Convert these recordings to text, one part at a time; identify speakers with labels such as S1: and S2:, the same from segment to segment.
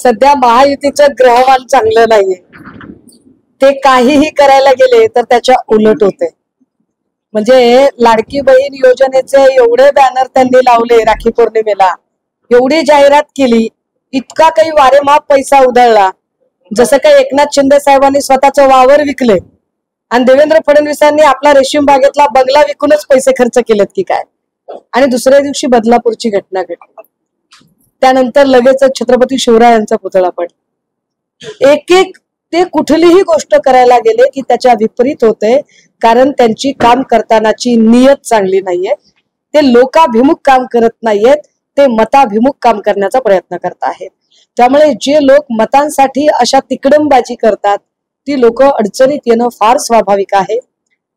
S1: सध्या महायुतीचं ग्रहमान चांगलं नाहीये। ते काहीही करायला गेले तर त्याच्या उलट होते। म्हणजे लाडकी बहीण योजनेचे एवढे बॅनर त्यांनी लावले, राखी पौर्णिमेला एवढी जाहिरात केली, इतका काही वारेमाप पैसा उधळला, जसं काही एकनाथ शिंदे साहेबांनी स्वतःचं वावर विकले आणि देवेंद्र फडणवीसांनी आपला रेशीम बागेतला बंगला विकूनच पैसे खर्च केलेत की काय। आणि दुसऱ्या दिवशी बदलापूरची घटना घडली, त्यानंतर लगेच छत्रपती शिवरायांचा पुतळा पडला। एक एक ते कुठलीही गोष्ट करायला गेले की त्याच्या विपरीत होते, कारण त्यांची काम करतानाची नियत चांगली नाहीये। ते लोकाभिमुख काम करत नाहीयेत, ते मताभिमुख काम करण्याचा प्रयत्न करत आहेत। त्यामुळे जे लोक मतांसाठी अशा तिकडमबाजी करतात ती लोक अडचणीत येणं फार स्वाभाविक आहे।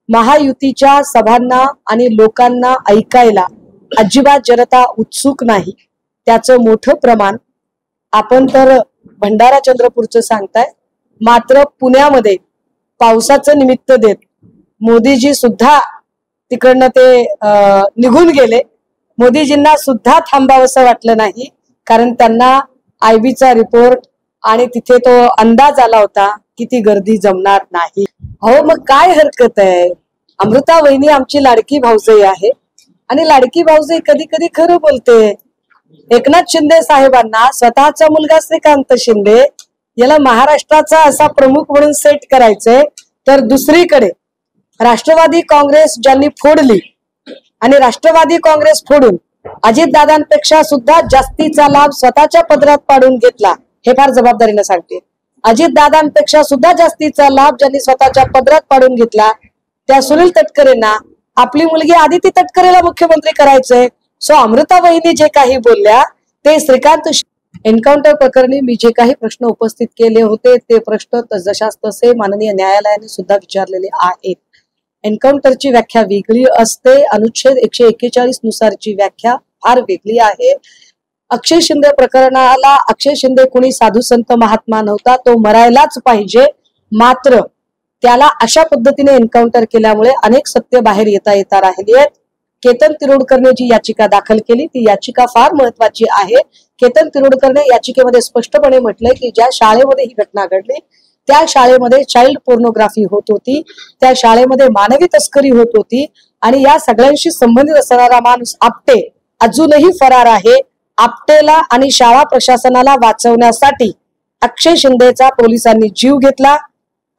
S1: महायुतीच्या सभांना आणि लोकांना ऐकायला अजिबात जनता उत्सुक नाही, त्याचं मोठं प्रमाण आपण तर भंडारा चंद्रपूरचं सांगताय, मात्र पुण्यामध्ये पावसाचं निमित्त देत मोदीजी सुद्धा तिकडनं ते निघून गेले। मोदीजींना सुद्धा थांबावंसं वाटलं नाही, कारण त्यांना आयबीचा रिपोर्ट आणि तिथे तो अंदाज आला होता की ती गर्दी जमणार नाही। हो मग काय हरकत आहे, अमृता वहिनी आमची लाडकी भाऊजाई आहे आणि लाडकी भाऊजाई कधी कधी खरं बोलते। एकनाथ शिंदे साहेबांना स्वतःचा मुलगा श्रीकांत शिंदे याला महाराष्ट्राचा असा प्रमुख म्हणून सेट करायचंय, तर दुसरीकडे राष्ट्रवादी काँग्रेस ज्यांनी फोडली आणि राष्ट्रवादी काँग्रेस फोडून अजितदादांपेक्षा सुद्धा जास्तीचा लाभ स्वतःच्या पदरात पाडून घेतला, हे फार जबाबदारीने सांगते। अजितदादांपेक्षा सुद्धा जास्तीचा लाभ ज्यांनी स्वतःच्या पदरात पाडून घेतला त्या सुनील तटकरेंना आपली मुलगी आदिती तटकरेला मुख्यमंत्री करायचंय। सो अमृता वहिनी जे काही बोलल्या ते श्रीकांत एन्काउंटर प्रकरणी मी जे काही प्रश्न उपस्थित केले होते ते प्रश्न जशास तसे माननीय न्यायालयाने सुद्धा विचारलेले आहेत। एन्काउंटरची व्याख्या वेगळी असते, अनुच्छेद 141 नुसारची व्याख्या फार वेगळी आहे। अक्षय शिंदे प्रकरणाला अक्षय शिंदे कोणी साधू संत महात्मा नव्हता, तो मरायलाच पाहिजे, मात्र त्याला अशा पद्धतीने एन्काउंटर केल्यामुळे अनेक सत्य बाहेर येता राहिली आहेत। केतन तिरोडकरने जी याचिका दाखल केली ती याचिका फार महत्वाची आहे। केतन तिरोडकरने याचिकेमध्ये स्पष्टपणे म्हटलंय की ज्या शाळेमध्ये ही घटना घडली त्या शाळेमध्ये चाइल्ड पोर्नोग्राफी होत होती, त्या शाळेमध्ये मानवी तस्करी होत होती आणि या सगळ्यांशी संबंधित असणारा माणूस आपटे अजूनही फरार आहे। आपटेला आणि शाळा प्रशासनाला वाचवण्यासाठी अक्षय शिंदेचा पोलिसांनी जीव घेतला।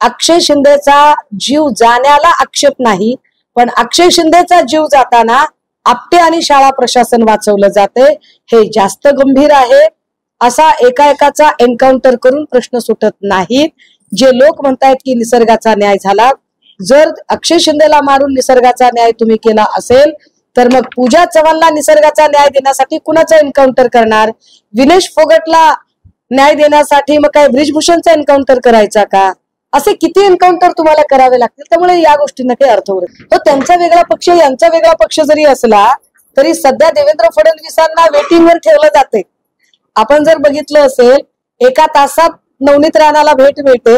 S1: अक्षय शिंदेचा जीव जाण्याला आक्षेप नाही, पण अक्षय शिंदेचा जीव जाताना आपटे आणि शाळा प्रशासन वाचवलं जाते, हे जास्त गंभीर आहे। असा एकाएकाचा एन्काउंटर करून प्रश्न सुटत नाहीत। जे लोक म्हणतायत की निसर्गाचा न्याय झाला, जर अक्षय शिंदेला मारून निसर्गाचा न्याय तुम्ही केला असेल तर मग पूजा चव्हाणला निसर्गाचा न्याय देण्यासाठी कुणाचा एन्काउंटर करणार? विनेश फोगटला न्याय देण्यासाठी मग काय ब्रिजभूषणचा एन्काउंटर करायचा का? असे किती एन्काउंटर तुम्हाला करावे लागतील? त्यामुळे या गोष्टींना काही अर्थ उरत तो त्यांचा वेगळा पक्ष यांचा वेगळा पक्ष जरी असला तरी सध्या देवेंद्र फडणवीसांना वेटिंगवर ठेवलं जाते। आपण जर बघितलं असेल एका तासात नवनीत राणाला भेट मिळते,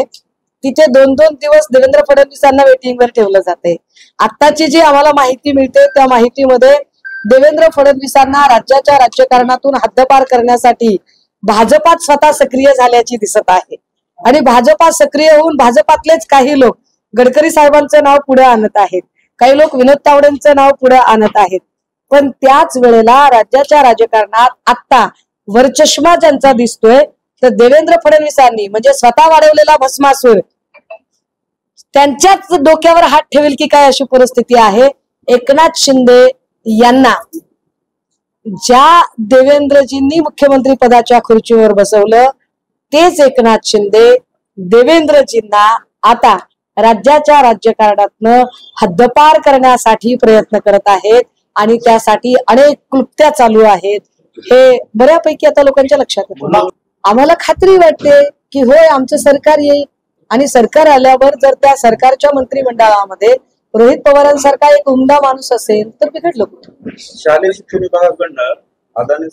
S1: तिथे 2-2 दिवस देवेंद्र फडणवीसांना वेटिंगवर ठेवलं जाते। आत्ताची जी आम्हाला माहिती मिळते त्या माहितीमध्ये देवेंद्र फडणवीसांना राज्याच्या राजकारणातून हद्दपार करण्यासाठी भाजपात स्वतः सक्रिय झाल्याची दिसत आहे आणि भाजपात सक्रिय होऊन भाजपातलेच काही लोक गडकरी साहेबांचं नाव पुढे आणत आहेत, काही लोक विनोद तावडेंचं नाव पुढे आणत आहेत। पण त्याच वेळेला राज्याच्या राजकारणात आता वरचष्मा ज्यांचा दिसतोय तर देवेंद्र फडणवीसांनी म्हणजे स्वतः वाढवलेला भस्मासूर त्यांच्याच डोक्यावर हात ठेवेल की काय अशी परिस्थिती आहे। एकनाथ शिंदे यांना ज्या देवेंद्रजींनी मुख्यमंत्री पदाच्या खुर्चीवर बसवलं तेच एकनाथ शिंदे देवेंद्रजींना आता राज्याच्या राजकारणातनं हद्दपार करण्यासाठी प्रयत्न करत आहेत आणि त्यासाठी अनेक क्लुप्त्या चालू आहेत, हे बऱ्यापैकी आता लोकांच्या लक्षात येतं। आम्हाला खात्री वाटते की होय आमचं सरकार येईल आणि सरकार आल्यावर जर त्या सरकारच्या मंत्रिमंडळामध्ये रोहित पवारांसारखा एक उमदा माणूस असेल तर बिघडलं कुठं?
S2: शालेय शिक्षण विभागाकडनं अदानी